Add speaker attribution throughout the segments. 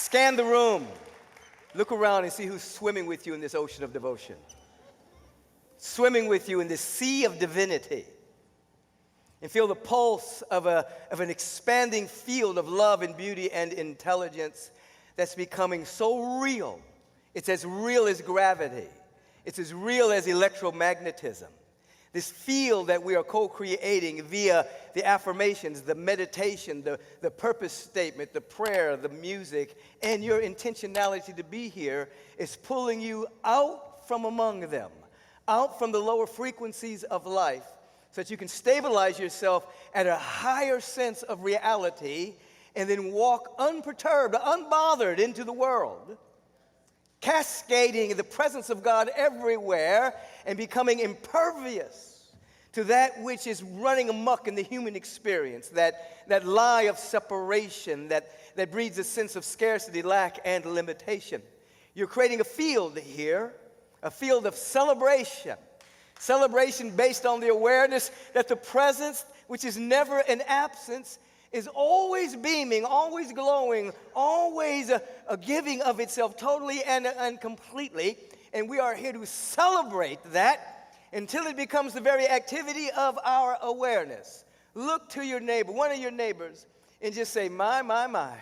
Speaker 1: Scan the room. Look around and see who's swimming with you in this ocean of devotion. Swimming with you in this sea of divinity. And feel the pulse of an expanding field of love and beauty and intelligence that's becoming so real. It's as real as gravity. It's as real as electromagnetism. This field that we are co-creating via the affirmations, the meditation, the purpose statement, the prayer, the music, and your intentionality to be here is pulling you out from among them, out from the lower frequencies of life, so that you can stabilize yourself at a higher sense of reality and then walk unperturbed, unbothered into the world, cascading the presence of God everywhere and becoming impervious to that which is running amok in the human experience, that lie of separation that breeds a sense of scarcity, lack, and limitation. You're creating a field here, a field of celebration. Celebration based on the awareness that the presence, which is never an absence, is always beaming, always glowing, always a giving of itself totally and completely. And we are here to celebrate that until it becomes the very activity of our awareness. Look to your neighbor, one of your neighbors, and just say, my.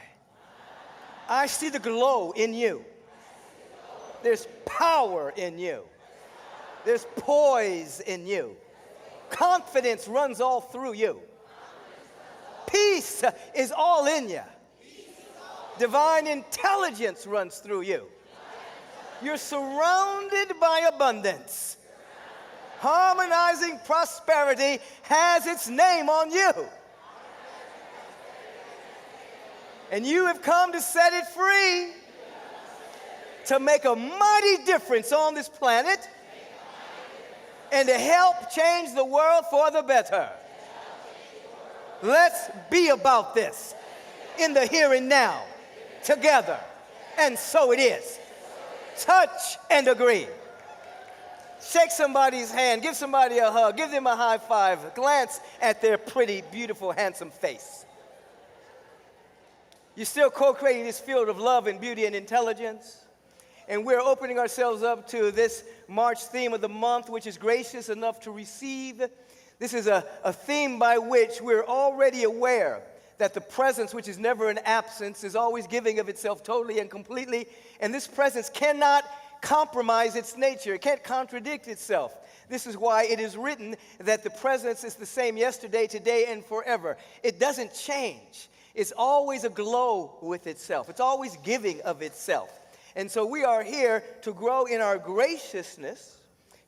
Speaker 1: I see the glow in you. There's power in you. There's poise in you. Confidence runs all through you. Peace is all in you. Divine intelligence runs through you. You're surrounded by abundance. Harmonizing prosperity has its name on you. And you have come to set it free, to make a mighty difference on this planet, and to help change the world for the better. Let's be about this in the here and now, together. And so it is. Touch and agree. Shake somebody's hand, give somebody a hug, give them a high five, glance at their pretty, beautiful, handsome face. You're still co-creating this field of love and beauty and intelligence. And we're opening ourselves up to this March theme of the month, which is gracious enough to receive. This is a theme by which we're already aware that the presence, which is never an absence, is always giving of itself totally and completely. And this presence cannot compromise its nature. It can't contradict itself. This is why it is written that the presence is the same yesterday, today, and forever. It doesn't change. It's always aglow with itself. It's always giving of itself. And so we are here to grow in our graciousness,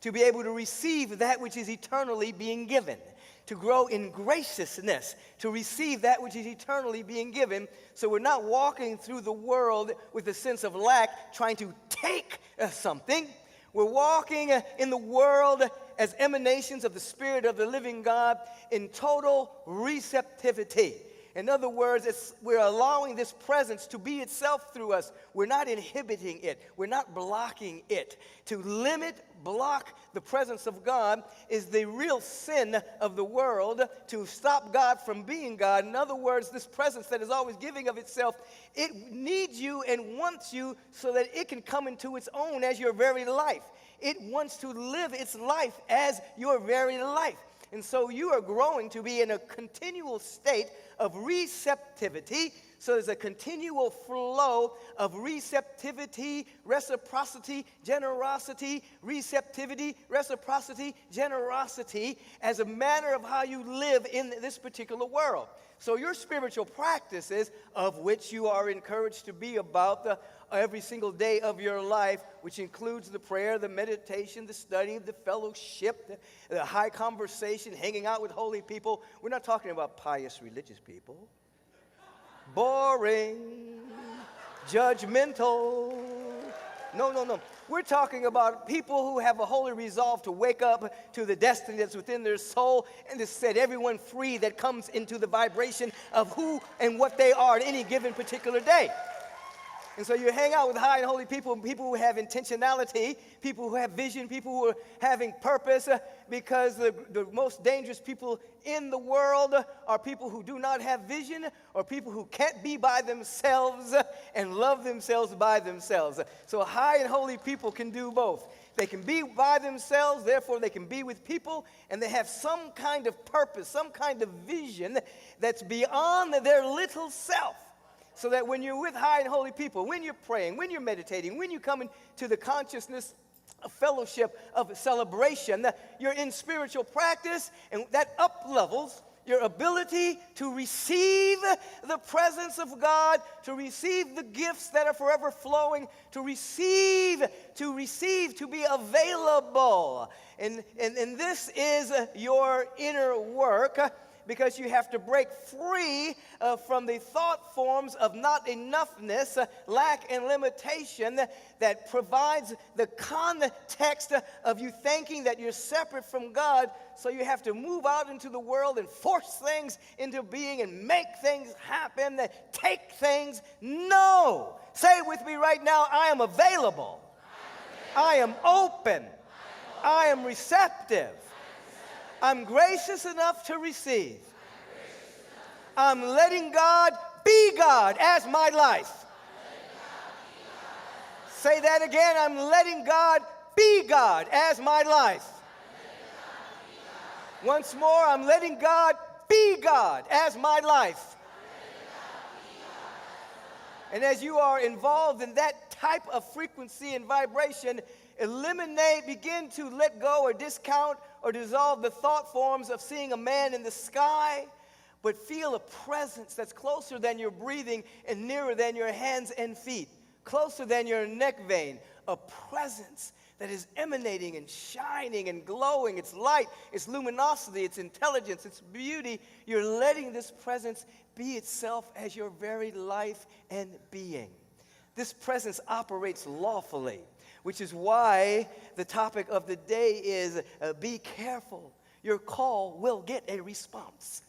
Speaker 1: to be able to receive that which is eternally being given, to grow in graciousness, to receive that which is eternally being given, so we're not walking through the world with a sense of lack, trying to take something. We're walking in the world as emanations of the Spirit of the living God in total receptivity. In other words, we're allowing this presence to be itself through us. We're not inhibiting it. We're not blocking it. To limit, block the presence of God is the real sin of the world, to stop God from being God. In other words, this presence that is always giving of itself, it needs you and wants you so that it can come into its own as your very life. It wants to live its life as your very life. And so you are growing to be in a continual state of receptivity. So there's a continual flow of receptivity, reciprocity, generosity, receptivity, reciprocity, generosity as a manner of how you live in this particular world. So your spiritual practices, of which you are encouraged to be about every single day of your life, which includes the prayer, the meditation, the study, the fellowship, the high conversation, hanging out with holy people. We're not talking about pious religious people. Boring, judgmental. No. We're talking about people who have a holy resolve to wake up to the destiny that's within their soul and to set everyone free that comes into the vibration of who and what they are at any given particular day. And so you hang out with high and holy people, people who have intentionality, people who have vision, people who are having purpose, because the most dangerous people in the world are people who do not have vision, or people who can't be by themselves and love themselves by themselves. So high and holy people can do both. They can be by themselves, therefore they can be with people, and they have some kind of purpose, some kind of vision that's beyond their little self. So that when you're with high and holy people, when you're praying, when you're meditating, when you come into the consciousness of fellowship, of celebration, you're in spiritual practice, and that up-levels your ability to receive the presence of God, to receive the gifts that are forever flowing, to receive, to be available. And this is your inner work, because you have to break free from the thought forms of not enoughness, lack, and limitation that provides the context of you thinking that you're separate from God. So you have to move out into the world and force things into being and make things happen, take things. No! Say it with me right now. I am available. I am open. I am receptive. I'm gracious enough to receive. I'm letting God be God as my life. Say that again. I'm letting God be God as my life. Once more, I'm letting God be God as my life. And as you are involved in that type of frequency and vibration, begin to let go or discount or dissolve the thought forms of seeing a man in the sky, but feel a presence that's closer than your breathing and nearer than your hands and feet, closer than your neck vein, a presence that is emanating and shining and glowing. It's light, it's luminosity, it's intelligence, it's beauty. You're letting this presence be itself as your very life and being. This presence operates lawfully, which is why the topic of the day is be careful. Your call will get a response.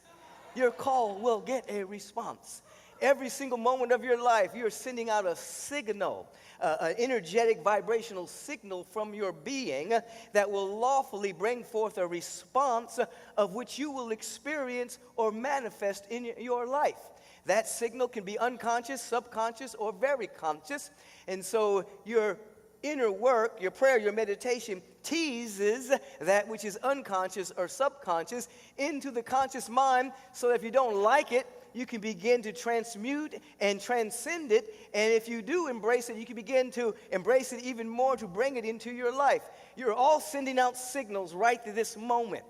Speaker 1: Your call will get a response. Every single moment of your life, you're sending out a signal, an energetic vibrational signal from your being that will lawfully bring forth a response of which you will experience or manifest in your life. That signal can be unconscious, subconscious, or very conscious. And so your inner work, your prayer, your meditation, teases that which is unconscious or subconscious into the conscious mind, so that if you don't like it, you can begin to transmute and transcend it. And if you do embrace it, you can begin to embrace it even more, to bring it into your life. You're all sending out signals right to this moment.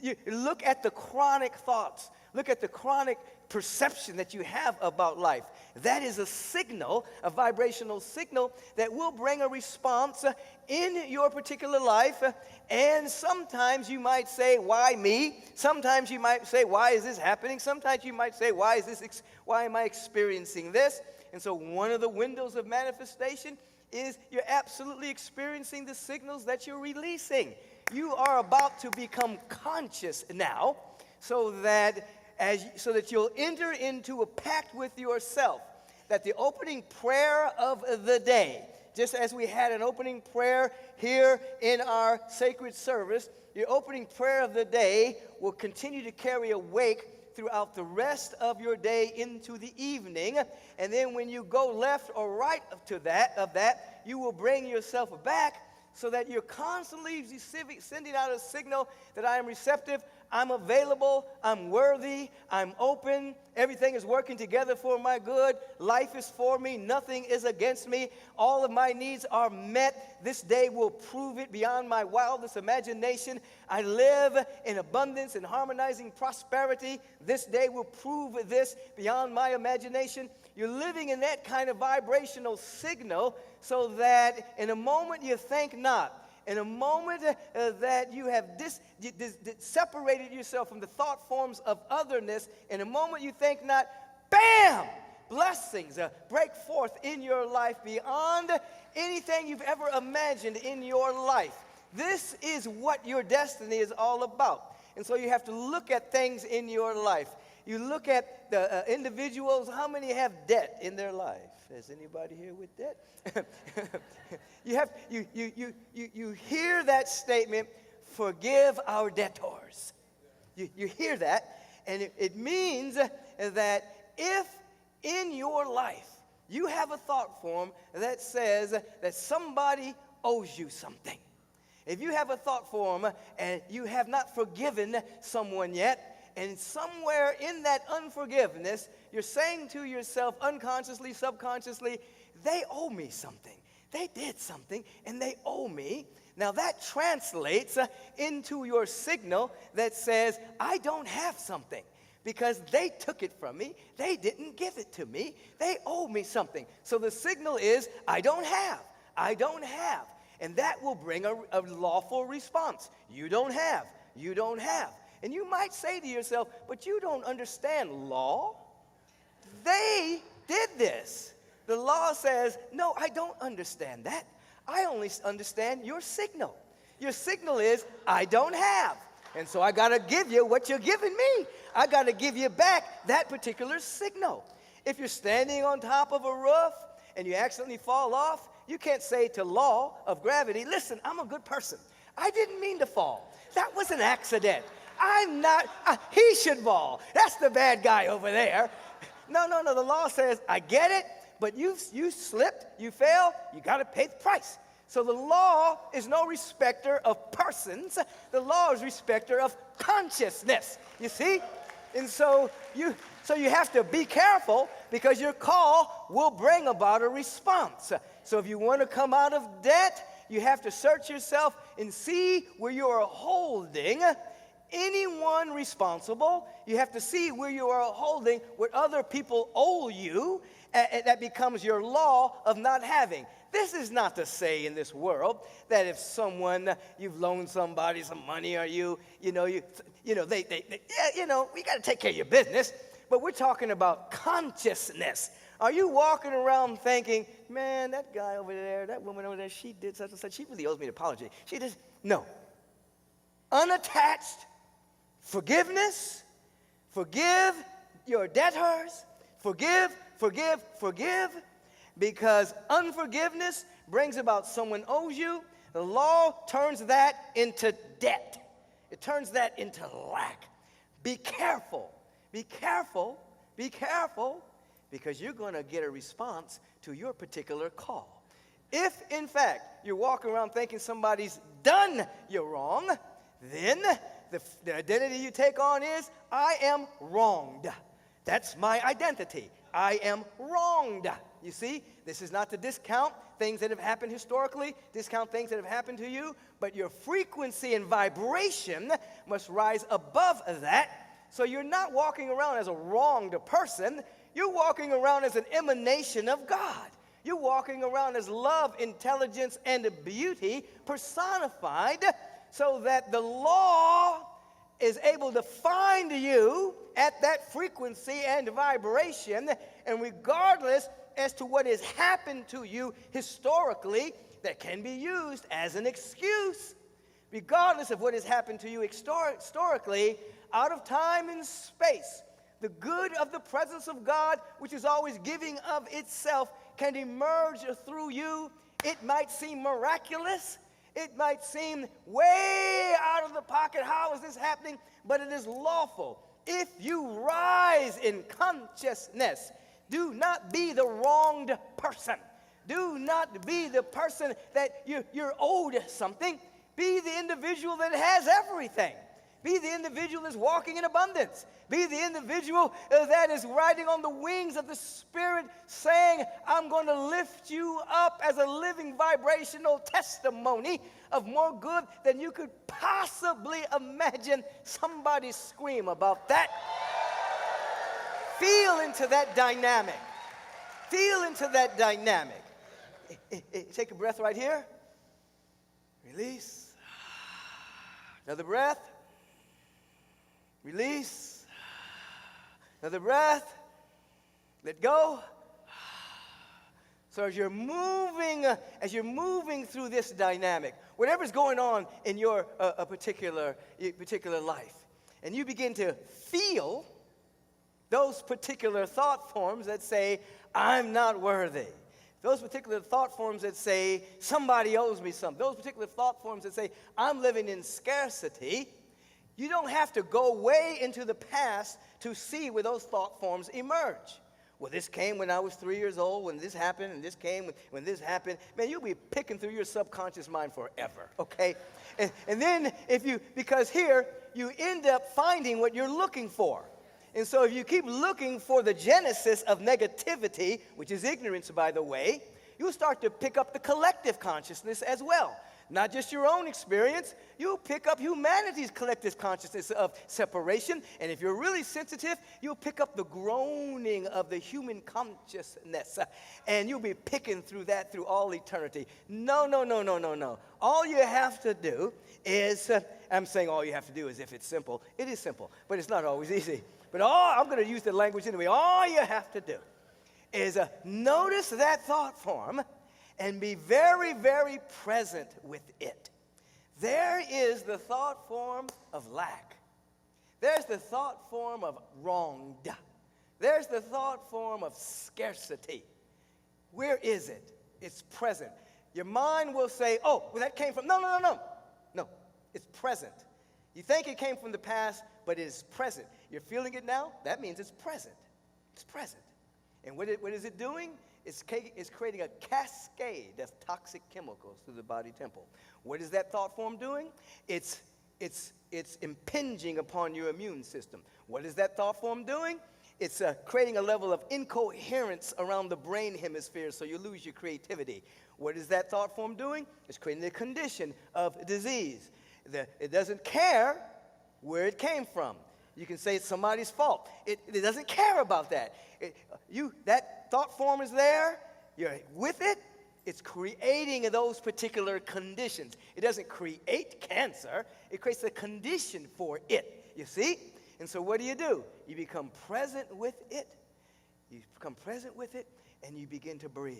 Speaker 1: You look at the chronic thoughts. Look at the chronic perception that you have about life. That is a signal, a vibrational signal that will bring a response in your particular life. And sometimes you might say, why me? Sometimes you might say, why is this happening? Sometimes you might say, why am I experiencing this? And so one of the windows of manifestation is you're absolutely experiencing the signals that you're releasing. You are about to become conscious now, so that you'll enter into a pact with yourself, that the opening prayer of the day, just as we had an opening prayer here in our sacred service, your opening prayer of the day will continue to carry a wake throughout the rest of your day into the evening. And then when you go left or right of that, you will bring yourself back, so that you're constantly sending out a signal that I am receptive, I'm available, I'm worthy, I'm open, everything is working together for my good, life is for me, nothing is against me, all of my needs are met. This day will prove it beyond my wildest imagination. I live in abundance and harmonizing prosperity. This day will prove this beyond my imagination. You're living in that kind of vibrational signal, so that in a moment you think not. In a moment that you have separated yourself from the thought forms of otherness, in a moment you think not, bam! Blessings break forth in your life beyond anything you've ever imagined in your life. This is what your destiny is all about. And so you have to look at things in your life. You look at the individuals, how many have debt in their life? Is anybody here with debt? You hear that statement, forgive our debtors. You hear that, and it means that if in your life you have a thought form that says that somebody owes you something, if you have a thought form and you have not forgiven someone yet, and somewhere in that unforgiveness, you're saying to yourself unconsciously, subconsciously, they owe me something. They did something, and they owe me. Now that translates into your signal that says, I don't have something because they took it from me. They didn't give it to me. They owe me something. So the signal is, I don't have. I don't have. And that will bring a lawful response. You don't have. You don't have. And you might say to yourself, but you don't understand law. They did this. The law says, no, I don't understand that. I only understand your signal. Your signal is, I don't have. And so I got to give you what you're giving me. I got to give you back that particular signal. If you're standing on top of a roof and you accidentally fall off, you can't say to law of gravity, listen, I'm a good person. I didn't mean to fall. That was an accident. I'm not, he should fall. That's the bad guy over there. No. The law says, I get it, but you slipped, you fell, you got to pay the price. So the law is no respecter of persons. The law is respecter of consciousness. You see? And so you have to be careful because your call will bring about a response. So if you want to come out of debt, you have to search yourself and see where you are holding anyone responsible. You have to see where you are holding what other people owe you. That becomes your law of not having. This is not to say in this world that if someone, you've loaned somebody some money or we got to take care of your business. But we're talking about consciousness. Are you walking around thinking, man, that guy over there, that woman over there, she did such and such. She really owes me an apology. No. Unattached forgiveness. Forgive your debtors. Forgive. Because unforgiveness brings about someone owes you. The law turns that into debt. It turns that into lack. Be careful. Be careful. Be careful. Because you're going to get a response to your particular call. If, in fact, you're walking around thinking somebody's done you wrong, then the identity you take on is, I am wronged. That's my identity. I am wronged. You see, this is not to discount things that have happened historically, discount things that have happened to you, but your frequency and vibration must rise above that. So you're not walking around as a wronged person. You're walking around as an emanation of God. You're walking around as love, intelligence, and beauty personified so that the law is able to find you at that frequency and vibration, and regardless as to what has happened to you historically, that can be used as an excuse. Regardless of what has happened to you historically, out of time and space, the good of the presence of God, which is always giving of itself, can emerge through you. It might seem miraculous. It might seem way out of the pocket. How is this happening? But it is lawful. If you rise in consciousness, do not be the wronged person. Do not be the person that you're owed something. Be the individual that has everything. Be the individual that's walking in abundance. Be the individual that is riding on the wings of the Spirit, saying, I'm going to lift you up as a living vibrational testimony of more good than you could possibly imagine. Somebody scream about that. Feel into that dynamic. Feel into that dynamic. Take a breath right here. Release. Another breath. Release. Another breath. Let go. So as you're moving through this dynamic, whatever's going on in your particular life, and you begin to feel those particular thought forms that say, I'm not worthy. Those particular thought forms that say, somebody owes me something. Those particular thought forms that say, I'm living in scarcity. You don't have to go way into the past to see where those thought forms emerge. Well, this came when I was 3 years old, when this happened, and this came when this happened. Man, you'll be picking through your subconscious mind forever, okay? And then because here, you end up finding what you're looking for. And so if you keep looking for the genesis of negativity, which is ignorance, by the way, you'll start to pick up the collective consciousness as well. Not just your own experience, you'll pick up humanity's collective consciousness of separation. And if you're really sensitive, you'll pick up the groaning of the human consciousness. And you'll be picking through that through all eternity. No. All you have to do is, I'm saying all you have to do is if it's simple. It is simple, but it's not always easy. But I'm going to use the language anyway. All you have to do is notice that thought form and be very, very present with it. There is the thought form of lack. There's the thought form of wronged. There's the thought form of scarcity. Where is it? It's present. Your mind will say, oh, well, that came from, no. No, it's present. You think it came from the past, but it is present. You're feeling it now? That means it's present. It's present. And what is it doing? It's creating a cascade of toxic chemicals through the body temple. What is that thought form doing? It's impinging upon your immune system. What is that thought form doing? It's creating a level of incoherence around the brain hemisphere, so you lose your creativity. What is that thought form doing? It's creating a condition of disease. It doesn't care where it came from. You can say it's somebody's fault. It doesn't care about that. That thought form is there. You're with it. It's creating those particular conditions. It doesn't create cancer. It creates a condition for it. You see? And so what do? You become present with it. You become present with it, and you begin to breathe.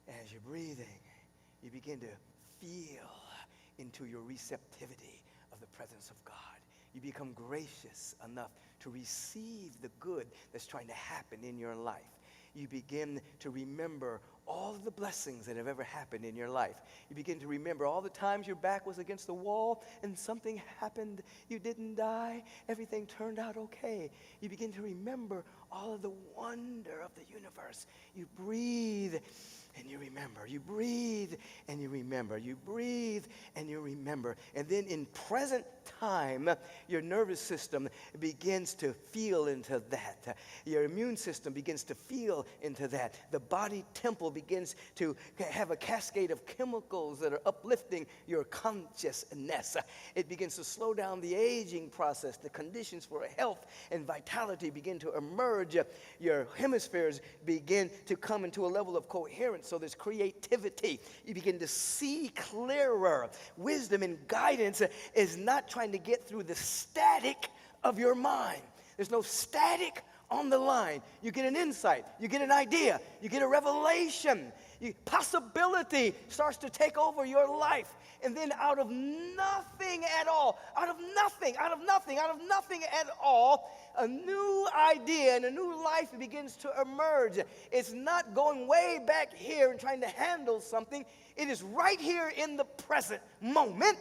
Speaker 1: As you're breathing, you begin to feel into your receptivity of the presence of God. You become gracious enough to receive the good that's trying to happen in your life. You begin to remember all of the blessings that have ever happened in your life. You begin to remember all the times your back was against the wall and something happened. You didn't die. Everything turned out okay. You begin to remember all of the wonder of the universe. You breathe and you remember. You breathe and you remember. You breathe and you remember. And then in present time, your nervous system begins to feel into that. Your immune system begins to feel into that. The body temple begins to have a cascade of chemicals that are uplifting your consciousness. It begins to slow down the aging process. The conditions for health and vitality begin to emerge. Your hemispheres begin to come into a level of coherence. So there's creativity. You begin to see clearer. Wisdom and guidance is not trying to get through the static of your mind. There's no static on the line. You get an insight. You get an idea. You get a revelation. Possibility starts to take over your life. And then out of nothing at all, out of nothing at all, a new idea and a new life begins to emerge. It's not going way back here and trying to handle something. It is right here in the present moment,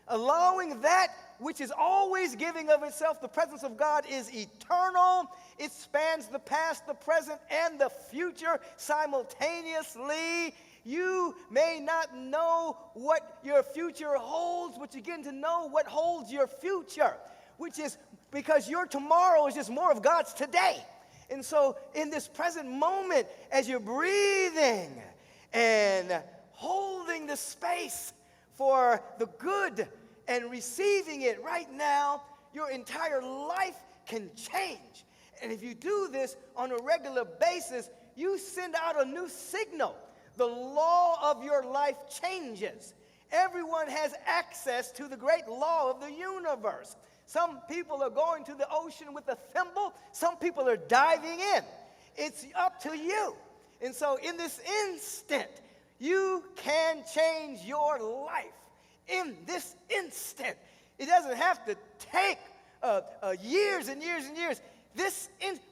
Speaker 1: allowing that which is always giving of itself. The presence of God is eternal. It spans the past, the present, and the future simultaneously. You may not know what your future holds, but you begin to know what holds your future, which is because your tomorrow is just more of God's today. And so in this present moment, as you're breathing and holding the space for the good and receiving it right now, your entire life can change. And if you do this on a regular basis, you send out a new signal. The law of your life changes. Everyone has access to the great law of the universe. Some people are going to the ocean with a thimble. Some people are diving in. It's up to you. And so in this instant, you can change your life. In this instant, it doesn't have to take years and years and years.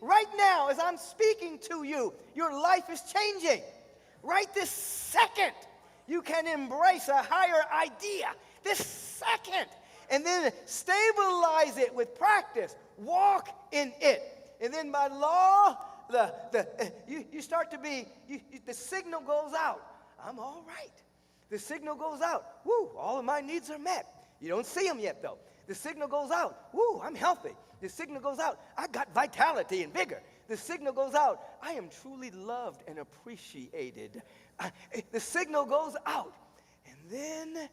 Speaker 1: Right now, as I'm speaking to you, your life is changing. Right this second, you can embrace a higher idea. This second. And then stabilize it with practice. Walk in it. And then by law, you start to be, the signal goes out. I'm all right. The signal goes out. Woo, all of my needs are met. You don't see them yet, though. The signal goes out. Woo, I'm healthy. The signal goes out. I got vitality and vigor. The signal goes out. I am truly loved and appreciated. The signal goes out. And then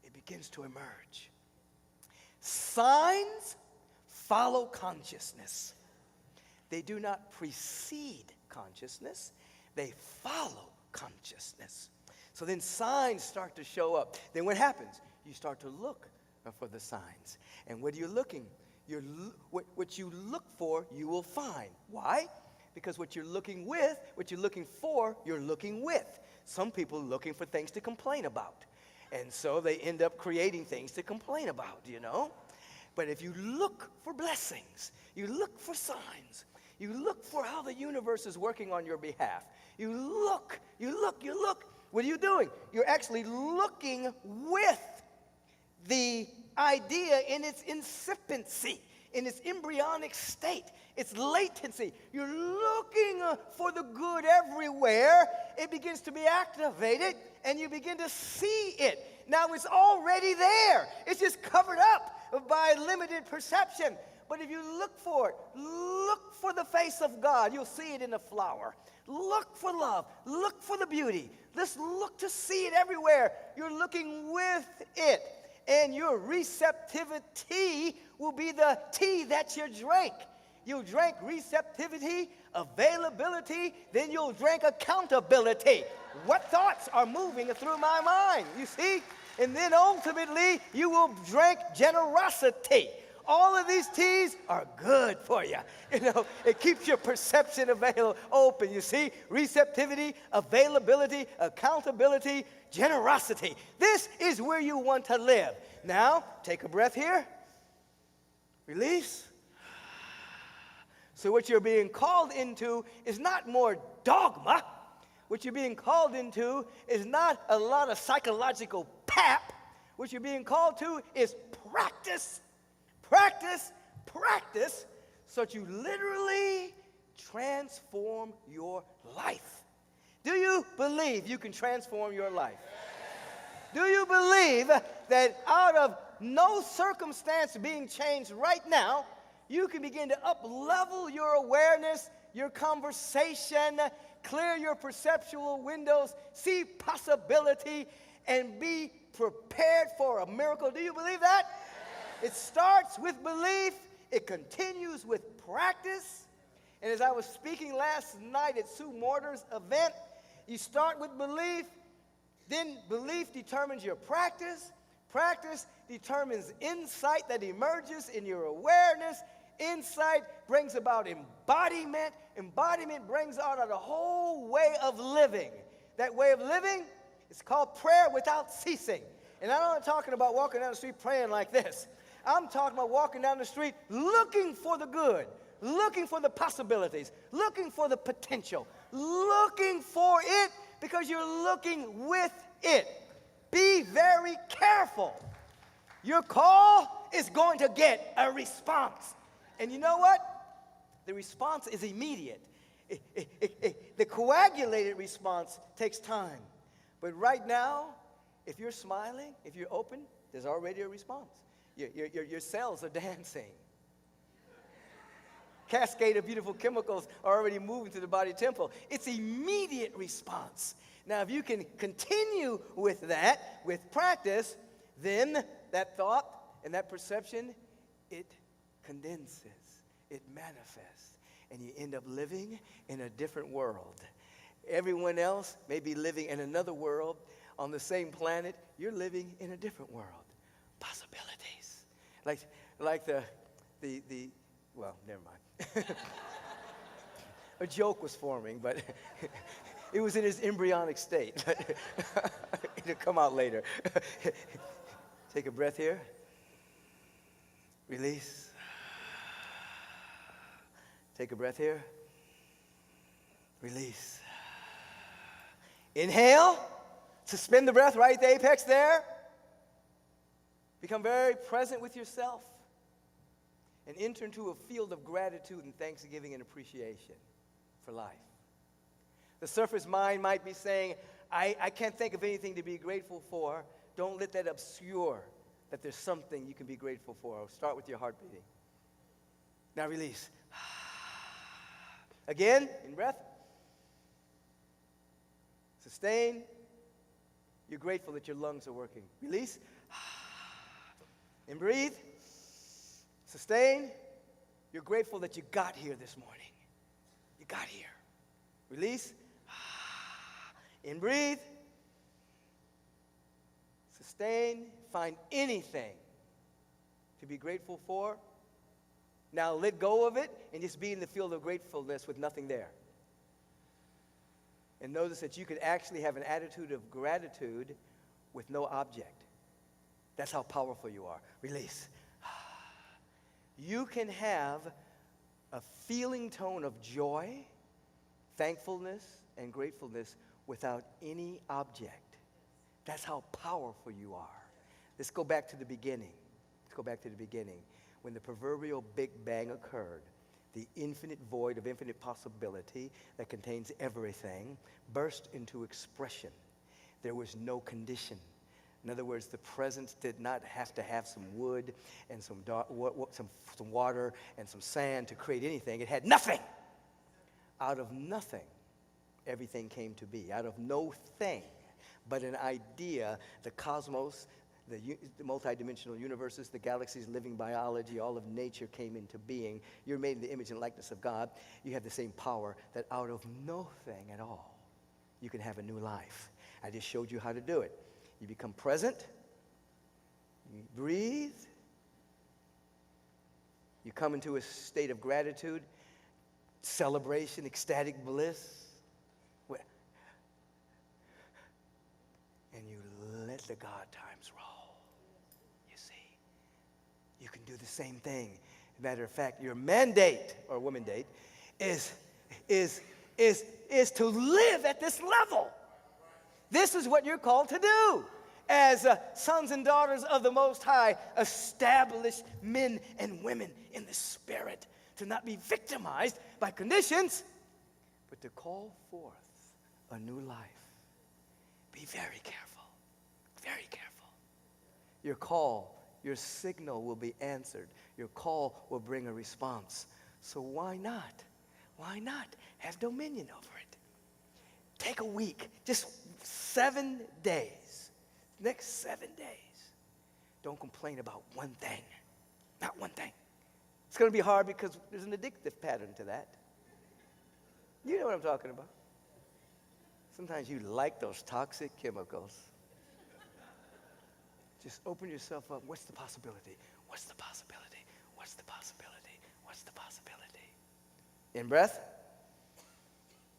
Speaker 1: it begins to emerge. Signs follow consciousness. They do not precede consciousness. They follow consciousness. So then signs start to show up. Then what happens? You start to look for the signs. And what are you looking? What you look for, you will find. Why? Because what you're looking for, you're looking with. Some people are looking for things to complain about. And so they end up creating things to complain about, you know. But if you look for blessings, you look for signs, you look for how the universe is working on your behalf. You look. What are you doing? You're actually looking with the idea in its incipiency, in its embryonic state, its latency. You're looking for the good everywhere. It begins to be activated, and you begin to see it. Now it's already there. It's just covered up by limited perception. But if you look for it, look for the face of God, you'll see it in the flower. Look for love. Look for the beauty. Just look to see it everywhere. You're looking with it. And your receptivity will be the tea that you drink. You'll drink receptivity, availability, then you'll drink accountability. What thoughts are moving through my mind, you see? And then ultimately, you will drink generosity. All of these teas are good for you. You know, it keeps your perception open, you see? Receptivity, availability, accountability, generosity. This is where you want to live. Now, take a breath here. Release. So what you're being called into is not more dogma. What you're being called into is not a lot of psychological pap. What you're being called to is practice. Practice, practice, so that you literally transform your life. Do you believe you can transform your life? Do you believe that out of no circumstance being changed right now, you can begin to up-level your awareness, your conversation, clear your perceptual windows, see possibility, and be prepared for a miracle? Do you believe that? It starts with belief. It continues with practice. And as I was speaking last night at Sue Mortar's event, you start with belief. Then belief determines your practice. Practice determines insight that emerges in your awareness. Insight brings about embodiment. Embodiment brings out a whole way of living. That way of living is called prayer without ceasing. And I'm not talking about walking down the street praying like this. I'm talking about walking down the street looking for the good, looking for the possibilities, looking for the potential, looking for it because you're looking with it. Be very careful. Your call is going to get a response. And you know what? The response is immediate. The coagulated response takes time. But right now, if you're smiling, if you're open, there's already a response. Your cells are dancing. Cascade of beautiful chemicals are already moving to the body temple. It's immediate response. Now, if you can continue with that, with practice, then that thought and that perception, it condenses, it manifests, and you end up living in a different world. Everyone else may be living in another world on the same planet. You're living in a different world. Possibilities. Like the well, never mind. A joke was forming, but it was in its embryonic state. It'll come out later. Take a breath here. Release. Take a breath here. Release. Inhale. Suspend the breath right at the apex there. Become very present with yourself. And enter into a field of gratitude and thanksgiving and appreciation for life. The surface mind might be saying, I can't think of anything to be grateful for. Don't let that obscure that there's something you can be grateful for. Start with your heart beating. Now release. Again, in breath. Sustain. You're grateful that your lungs are working. Release. And breathe. Sustain. You're grateful that you got here this morning. You got here. Release. And breathe. Sustain. Find anything to be grateful for. Now let go of it and just be in the field of gratefulness with nothing there. And notice that you can actually have an attitude of gratitude with no object. That's how powerful you are. Release. You can have a feeling tone of joy, thankfulness, and gratefulness without any object. That's how powerful you are. Let's go back to the beginning. Let's go back to the beginning. When the proverbial Big Bang occurred, the infinite void of infinite possibility that contains everything burst into expression. There was no condition. In other words, the presence did not have to have some wood and some water and some sand to create anything. It had nothing. Out of nothing, everything came to be. Out of no thing, but an idea, the cosmos, the multidimensional universes, the galaxies, living biology, all of nature came into being. You're made in the image and likeness of God. You have the same power that out of nothing at all, you can have a new life. I just showed you how to do it. You become present. You breathe. You come into a state of gratitude, celebration, ecstatic bliss. And you let the God times roll. You see, you can do the same thing. Matter of fact, your mandate or woman date is to live at this level. This is what you're called to do as sons and daughters of the Most High, established men and women in the Spirit, to not be victimized by conditions, but to call forth a new life. Be very careful, very careful. Your call, your signal will be answered. Your call will bring a response. So why not? Why not have dominion over it? Take a week, just 7 days. Next 7 days. Don't complain about one thing. Not one thing. It's going to be hard because there's an addictive pattern to that. You know what I'm talking about. Sometimes you like those toxic chemicals. Just open yourself up. What's the possibility? What's the possibility? What's the possibility? What's the possibility? In breath.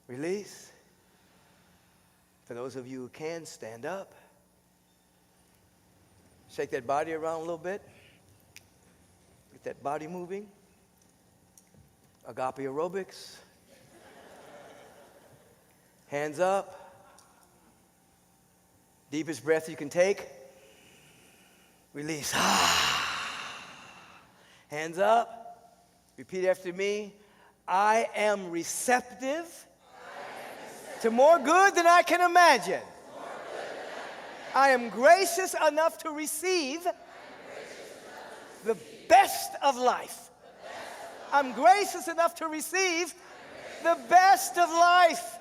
Speaker 1: Release. For those of you who can, stand up. Shake that body around a little bit. Get that body moving. Agape aerobics. Hands up. Deepest breath you can take. Release. Hands up. Repeat after me. I am receptive to more good than I can imagine. I am gracious enough to receive the best of life. I'm gracious enough to receive the best of life.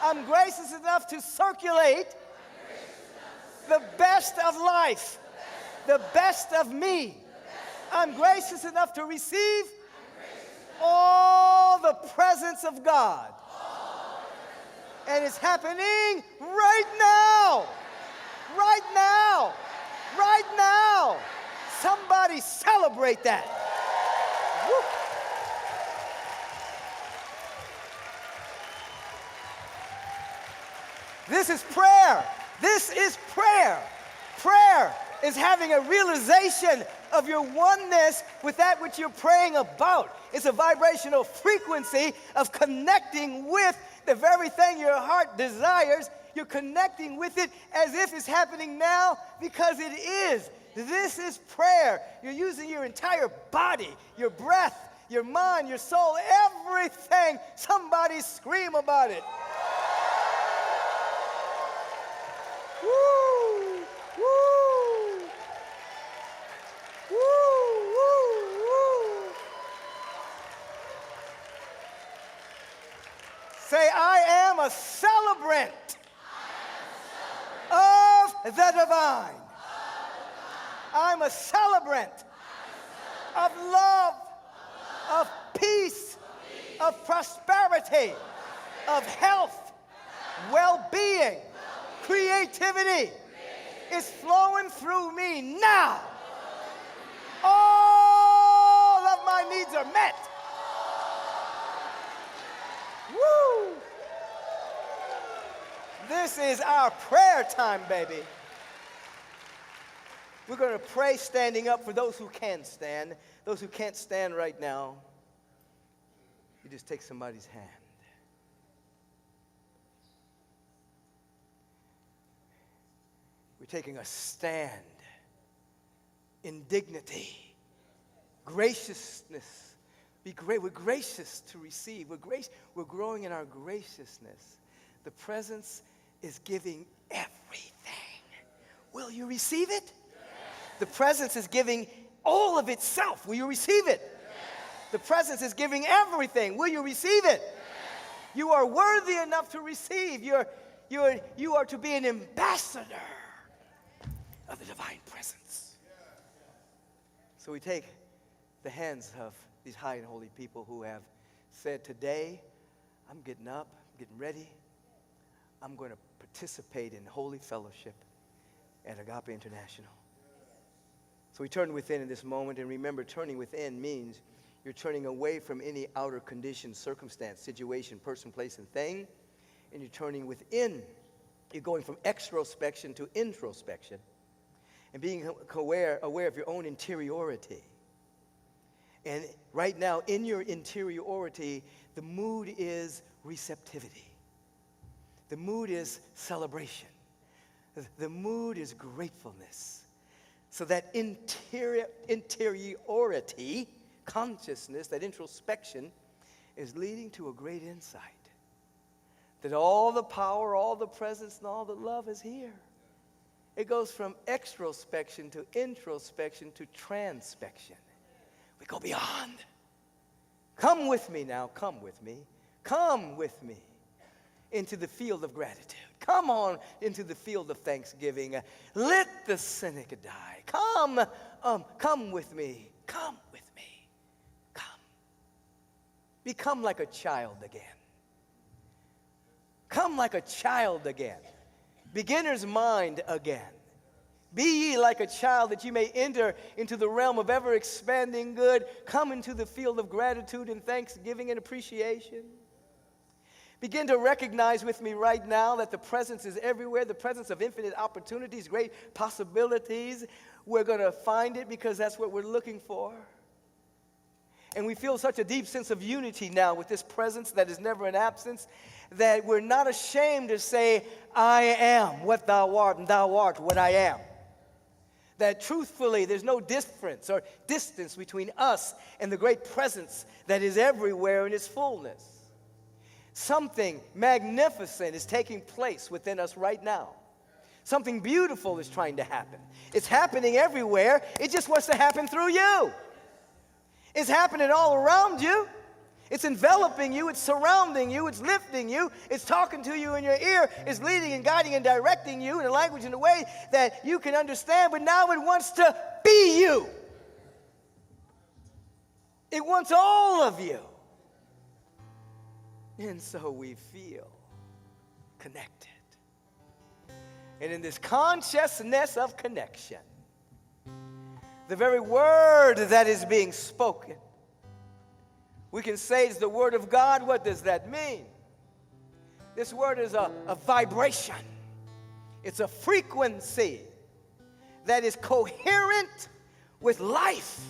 Speaker 1: I'm gracious enough to circulate the best of life, the best of me. I'm gracious enough to receive all the presence of God. And it's happening right now. Right now. Right now. Somebody celebrate that. Woo. This is prayer. This is prayer. Prayer is having a realization of your oneness with that which you're praying about. It's a vibrational frequency of connecting with the very thing your heart desires. You're connecting with it as if it's happening now, because it is. This is prayer. You're using your entire body, your breath, your mind, your soul, everything. Somebody scream about it. Woo! Woo! Woo! Woo! Woo! Say, I am a celebrant of the divine. I'm a celebrant of love, of peace, of prosperity, of health, well-being, creativity. It's flowing through me now. All of my needs are met. Woo! This is our prayer time, baby. We're going to pray standing up for those who can stand. Those who can't stand right now, you just take somebody's hand. We're taking a stand in dignity, graciousness. We're gracious to receive. We're growing in our graciousness. The presence is giving everything. Will you receive it? Yes. The presence is giving all of itself. Will you receive it? Yes. The presence is giving everything. Will you receive it? Yes. You are worthy enough to receive. You are to be an ambassador of the divine presence. So we take the hands of these high and holy people who have said, today, I'm getting up, I'm getting ready. I'm going to participate in holy fellowship at Agape International. So we turn within in this moment, and remember, turning within means you're turning away from any outer condition, circumstance, situation, person, place, and thing, and you're turning within. You're going from extrospection to introspection, and being aware of your own interiority. And right now, in your interiority, the mood is receptivity. The mood is celebration. The mood is gratefulness. So that interiority, consciousness, that introspection is leading to a great insight. That all the power, all the presence, and all the love is here. It goes from extrospection to introspection to transpection. We go beyond. Come with me now. Come with me. Come with me into the field of gratitude. Come on into the field of thanksgiving. Let the cynic die. Come with me. Come with me. Come. Become like a child again. Come like a child again. Beginner's mind again. Be ye like a child that you may enter into the realm of ever-expanding good. Come into the field of gratitude and thanksgiving and appreciation. Begin to recognize with me right now that the presence is everywhere, the presence of infinite opportunities, great possibilities. We're going to find it because that's what we're looking for. And we feel such a deep sense of unity now with this presence that is never an absence, that we're not ashamed to say, I am what thou art, and thou art what I am. That truthfully, there's no difference or distance between us and the great presence that is everywhere in its fullness. Something magnificent is taking place within us right now. Something beautiful is trying to happen. It's happening everywhere. It just wants to happen through you. It's happening all around you. It's enveloping you. It's surrounding you. It's lifting you. It's talking to you in your ear. It's leading and guiding and directing you in a language in a way that you can understand. But now it wants to be you. It wants all of you. And so we feel connected. And in this consciousness of connection, the very word that is being spoken, we can say it's the word of God. What does that mean? This word is a vibration. It's a frequency that is coherent with life,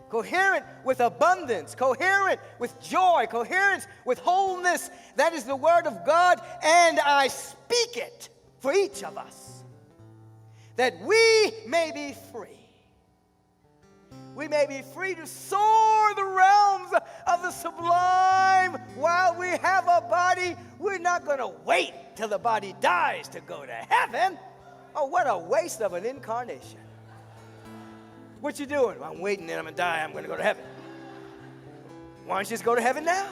Speaker 1: coherent with abundance, coherent with joy, coherent with wholeness. That is the word of God, and I speak it for each of us, that we may be free. We may be free to soar the realms of the sublime while we have a body. We're not going to wait till the body dies to go to heaven. Oh, what a waste of an incarnation. What you doing? I'm waiting and I'm going to die. I'm going to go to heaven. Why don't you just go to heaven now?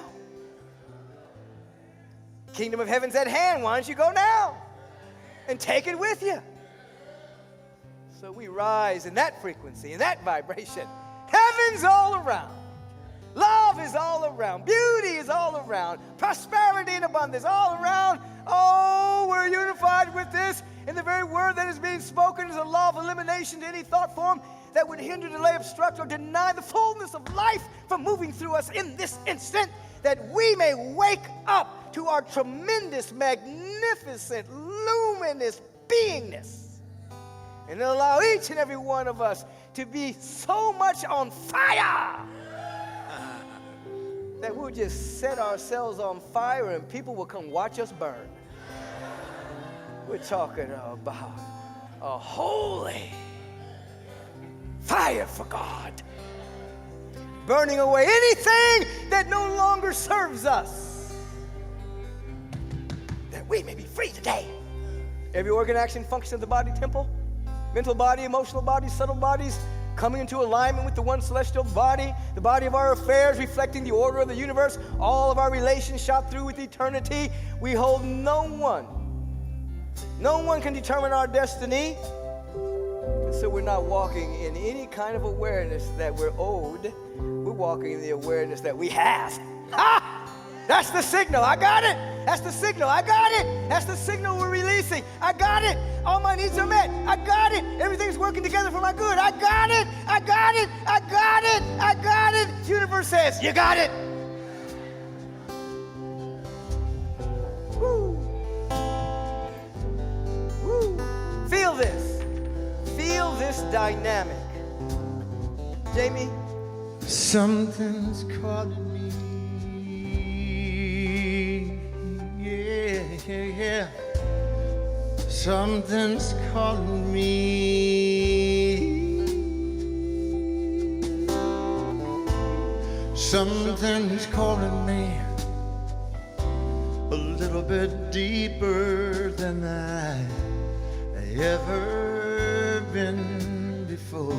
Speaker 1: Kingdom of heaven's at hand. Why don't you go now and take it with you? So we rise in that frequency, in that vibration. Heaven's all around. Love is all around. Beauty is all around. Prosperity and abundance all around. Oh, we're unified with this. And the very word that is being spoken is a law of elimination to any thought form that would hinder, delay, obstruct, or deny the fullness of life from moving through us in this instant, that we may wake up to our tremendous, magnificent, luminous beingness. And allow each and every one of us to be so much on fire that we'll just set ourselves on fire and people will come watch us burn. We're talking about a holy fire for God, burning away anything that no longer serves us, that we may be free today. Every organ, action, function of the body, temple, mental body, emotional body, subtle bodies, coming into alignment with the one celestial body, the body of our affairs, reflecting the order of the universe, all of our relations shot through with eternity. We hold no one. No one can determine our destiny. And so we're not walking in any kind of awareness that we're owed. We're walking in the awareness that we have. Ha! That's the signal. I got it. That's the signal. I got it. That's the signal we're releasing. I got it. All my needs are met. I got it. Everything's working together for my good. I got it. I got it. I got it. I got it. The universe says, you got it. Woo. Woo. Feel this. Feel this dynamic. Jamie?
Speaker 2: Something's calling me. Yeah. Something's calling me. Something's calling me a little bit deeper than I've ever been before.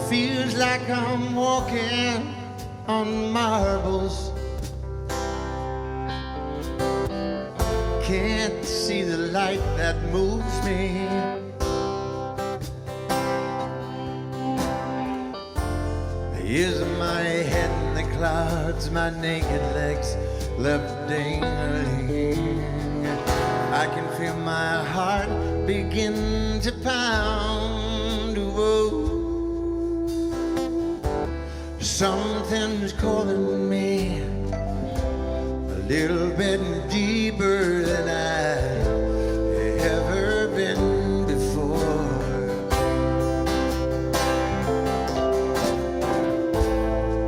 Speaker 2: Feels like I'm walking on marbles. Can't see the light that moves me. Is my head in the clouds, my naked legs left dangling. I can feel my heart begin to pound. Whoa. Something's calling me a little bit deeper than I've ever been before.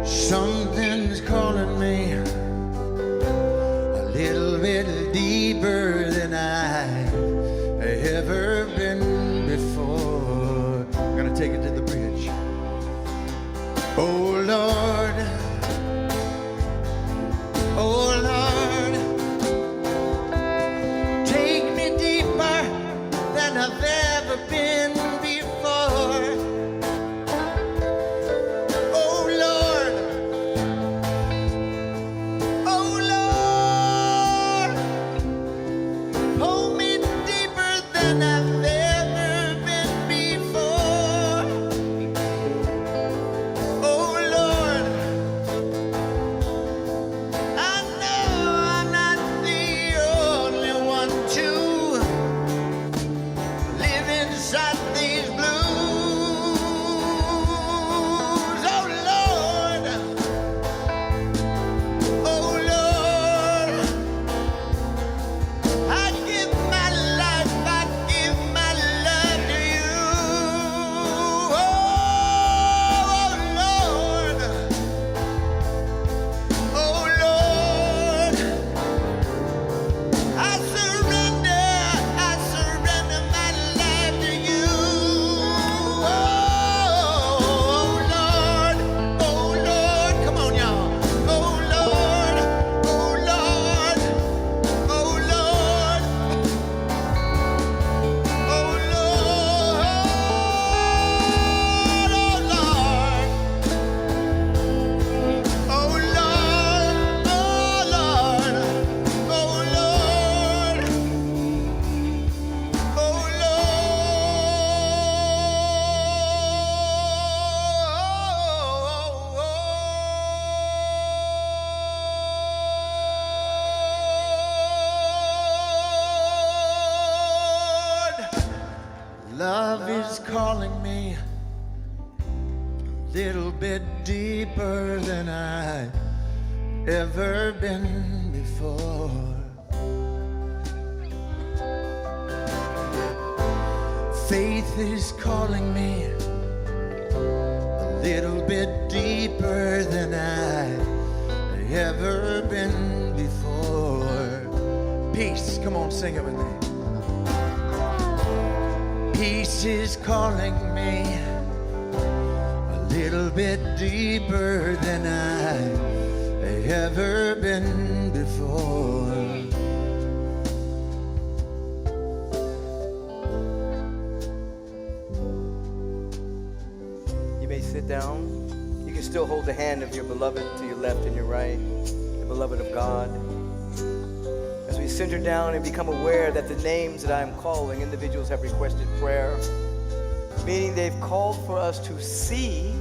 Speaker 2: Something's calling me a little bit deeper than I've ever been before. I'm gonna take it to the bridge. Oh Lord, oh Lord, take me deeper than I've ever been before. Oh Lord, oh Lord, hold me deeper than I've ever been before. Oh Lord, I know I'm not the only one to live inside these blues. Oh Lord, oh Lord, I give my Love is calling me a little bit deeper than I've ever been before. Faith is calling me a little bit deeper than I've ever been before. Peace, come on, sing it with me. Peace is calling me a little bit deeper than I've ever been before.
Speaker 1: You may sit down. You can still hold the hand of your beloved to your left and your right, the beloved of God. As we center down and become aware that the names that I'm calling, individuals have requested prayer, meaning they've called for us to see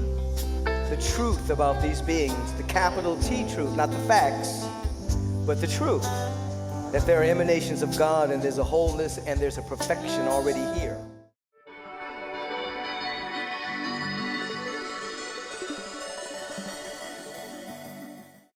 Speaker 1: the truth about these beings, the capital T truth, not the facts, but the truth, that there are emanations of God and there's a wholeness and there's a perfection already here.